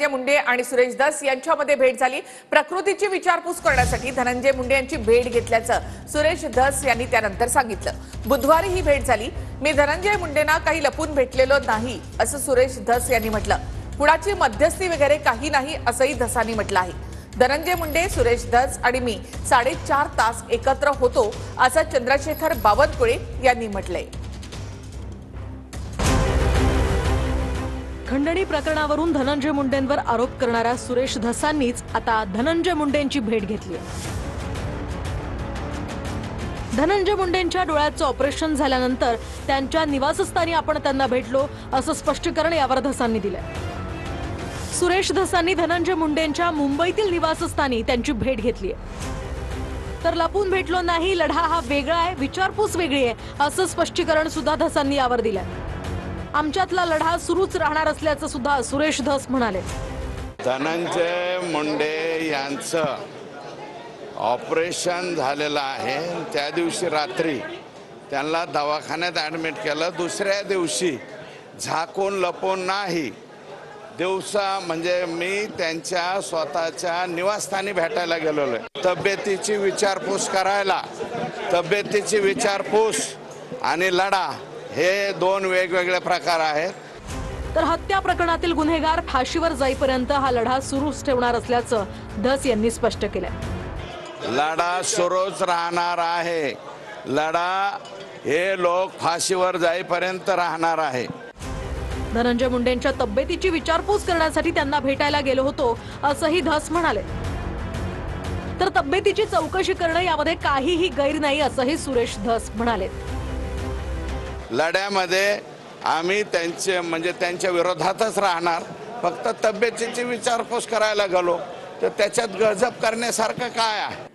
धनंजय मुंडे आणि सुरेश धस यांच्यामध्ये भेट झाली। प्रकृतीची विचारपूस करण्यासाठी धनंजय मुंडे यांची भेट घेतल्याचं सुरेश धस यांनी त्यानंतर सांगितलं। बुधवारी ही भेट झाली। मी धनंजय मुंडेंना काही लपून भेटलेलो नाही असं सुरेश धस यांनी म्हटलं। कुणाची मध्यस्थी वगैरे काही नाही असंही धसांनी म्हटलं आहे। धनंजय मुंडे, सुरेश धस आणि मी 4.5 तास एकत्र होतो असं चंद्रशेखर बावनकुळे यांनी म्हटलंय। खंडणी प्रकरणावरून धनंजय मुंडेंवर आरोप करणाऱ्या सुरेश धसांनीच आता धनंजय मुंडेंची भेट घेतली आहे। धनंजय मुंडेंच्या डोळ्याचं ऑपरेशन झाल्यानंतर त्यांच्या निवासस्थानी आपण त्यांना भेटलो असं स्पष्टीकरण यावर धसांनी दिलंय। सुरेश धसांनी धनंजय मुंडेंच्या मुंबईतील निवासस्थानी त्यांची भेट घेतली आहे। तर लपून भेटलो नाही, लढा हा वेगळा आहे, विचारपूस वेगळी आहे असं स्पष्टीकरण सुद्धा धसांनी यावर दिलंय। आमच्यातला लढा सुरूच राहणार असल्याचं सुद्धा सुरेश धस म्हणाले। धनंजय मुंडे यांचं ऑपरेशन झालेलं आहे। त्या दिवशी रात्री त्यांना दवाखान्यात ॲडमिट केलं। दुसऱ्या दिवशी झाकून लपून नाही, दिवसा म्हणजे मी त्यांच्या स्वतःच्या निवासस्थानी भेटायला गेलेलो आहे। तब्येतीची विचारपूस करायला, तब्येतीची विचारपूस आणि लढा हे दोन वेगवेगळे प्रकार आहेत। तर हत्या प्रकरणातील गुन्हेगार फाशीवर जाईपर्यंत हा लढा सुरूच ठेवणार असल्याचं धस यांनी स्पष्ट केलंय। लढा सुरूच राहणार आहे। लढा हे लोक फाशीवर जाईपर्यंत राहणार आहे। धनंजय मुंडेंच्या तब्येतीची विचारपूस करण्यासाठी त्यांना भेटायला गेलो होतो असंही धस म्हणाले। तर तब्येतीची चौकशी करणं यामध्ये काहीही गैर नाही असंही सुरेश धस म्हणाले। लढ्यामध्ये आम्ही त्यांच्या विरोधातच राहणार। फक्त तब्येतीची विचारपूस करायला गेलो तर त्याच्यात गजब करण्यासारखं काय आहे?